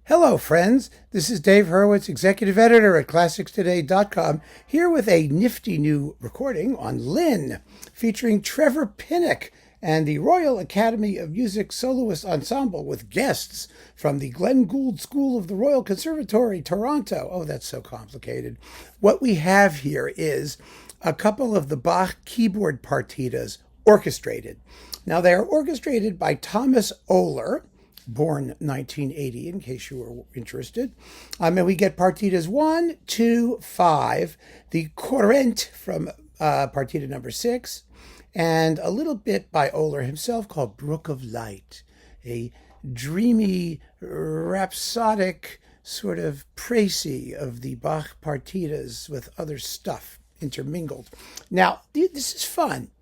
Hello, friends. This is Dave Hurwitz, executive editor at ClassicsToday.com, here with a nifty new recording on LINN, featuring Trevor Pinnock and the Royal Academy of Music Soloists Ensemble, with guests from the Gould School of the Royal Conservatory, Toronto. Oh, that's so complicated. What we have here is a couple of the Bach keyboard partitas orchestrated. Now, they are orchestrated by Thomas Oehler, born 1980, in case you were interested. And we get partitas 1, 2, 5, the Corrente from partita number 6, and a little bit by Oehler himself called Brook of Light, a dreamy, rhapsodic sort of précis of the Bach partitas with other stuff intermingled. Now, this is fun.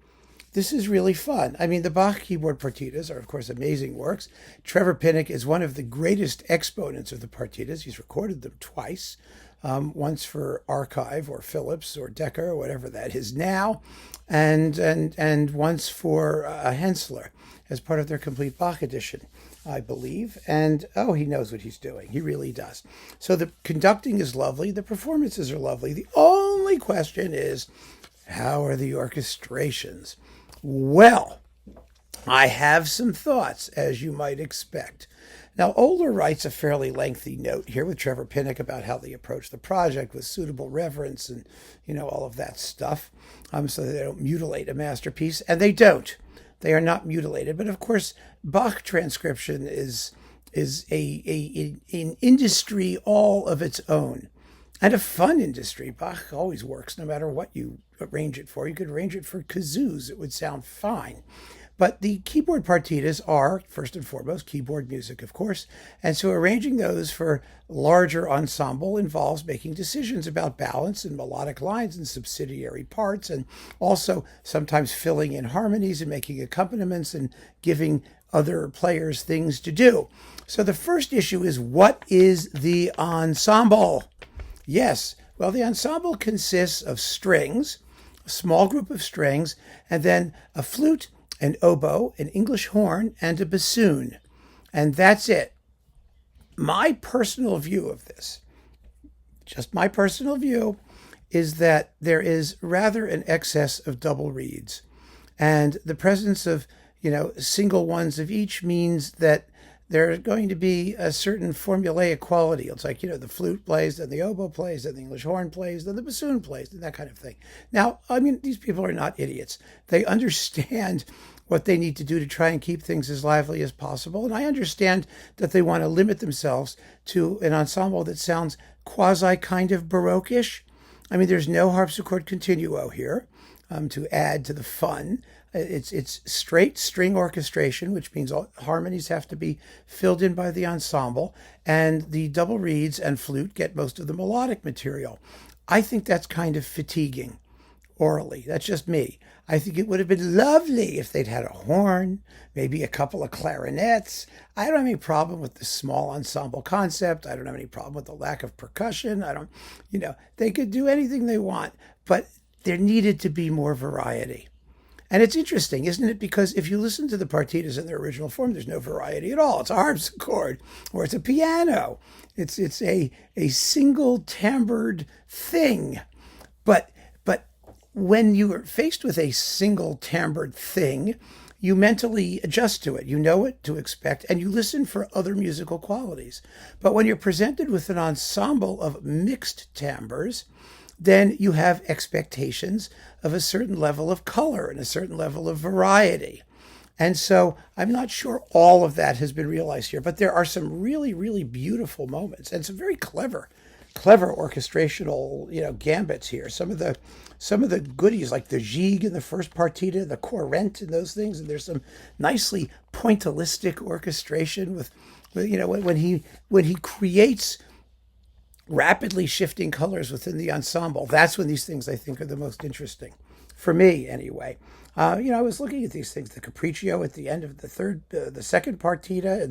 This is really fun. I mean, the Bach keyboard partitas are, of course, amazing works. Trevor Pinnock is one of the greatest exponents of the partitas. He's recorded them twice, once for Archive or Philips or Decca or whatever that is now, and once for Hensler as part of their complete Bach edition, I believe. And, oh, he knows what he's doing. He really does. So the conducting is lovely. The performances are lovely. The only question is, how are the orchestrations? Well, I have some thoughts, as you might expect. Now, Oehler writes a fairly lengthy note here with Trevor Pinnock about how they approach the project with suitable reverence and, all of that stuff, so that they don't mutilate a masterpiece. And they don't. They are not mutilated. But, of course, Bach transcription is an industry all of its own. And a fun industry. Bach always works no matter what you arrange it for. You could arrange it for kazoos. It would sound fine. But the keyboard partitas are, first and foremost, keyboard music, of course. And so arranging those for larger ensemble involves making decisions about balance and melodic lines and subsidiary parts, and also sometimes filling in harmonies and making accompaniments and giving other players things to do. So the first issue is, what is the ensemble? Yes, well, the ensemble consists of strings, a small group of strings, and then a flute, an oboe, an English horn, and a bassoon. And that's it. My personal view of this, just my personal view, is that there is rather an excess of double reeds. And the presence of, single ones of each means that there's going to be a certain formulaic quality. It's like, the flute plays, then the oboe plays, then the English horn plays, then the bassoon plays, and that kind of thing. Now, I mean, these people are not idiots. They understand what they need to do to try and keep things as lively as possible. And I understand that they want to limit themselves to an ensemble that sounds quasi kind of Baroque-ish. I mean, there's no harpsichord continuo here to add to the fun. It's straight string orchestration, which means all harmonies have to be filled in by the ensemble, and the double reeds and flute get most of the melodic material. I think that's kind of fatiguing orally. That's just me. I think it would have been lovely if they'd had a horn, maybe a couple of clarinets. I don't have any problem with the small ensemble concept. I don't have any problem with the lack of percussion. They could do anything they want, but there needed to be more variety. And it's interesting, isn't it? Because if you listen to the partitas in their original form, there's no variety at all. It's a harpsichord or it's a piano. It's a single timbred thing. But when you are faced with a single timbred thing, you mentally adjust to it. You know what to expect, and you listen for other musical qualities. But when you're presented with an ensemble of mixed timbres, then you have expectations of a certain level of color and a certain level of variety. And so I'm not sure all of that has been realized here, but there are some really, really beautiful moments and some very clever orchestrational, gambits here. Some of the goodies, like the Gigue in the first partita, the Corrente and those things, and there's some nicely pointillistic orchestration with when he creates rapidly shifting colors within the ensemble. That's when these things, I think, are the most interesting, for me anyway. I was looking at these things, the Capriccio at the end of the second partita,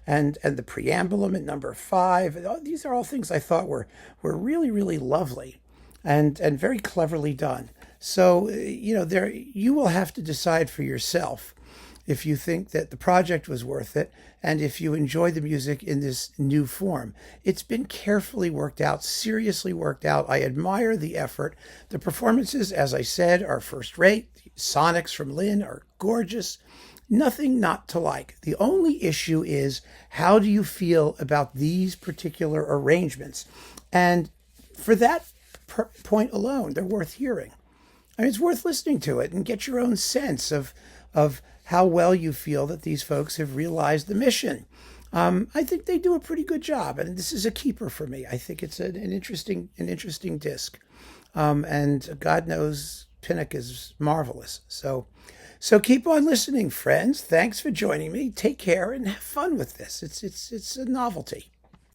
and the preambulum at number 5. These are all things I thought were really, really lovely and very cleverly done. So, you will have to decide for yourself if you think that the project was worth it, and if you enjoy the music in this new form. It's been carefully worked out, seriously worked out. I admire the effort. The performances, as I said, are first rate. The sonics from LINN are gorgeous. Nothing not to like. The only issue is, how do you feel about these particular arrangements? And for that point alone, they're worth hearing. I mean, it's worth listening to it and get your own sense of how well you feel that these folks have realized the mission. I think they do a pretty good job, and this is a keeper for me. I think it's an interesting disc, and God knows Pinnock is marvelous. So keep on listening, friends. Thanks for joining me. Take care and have fun with this. It's a novelty.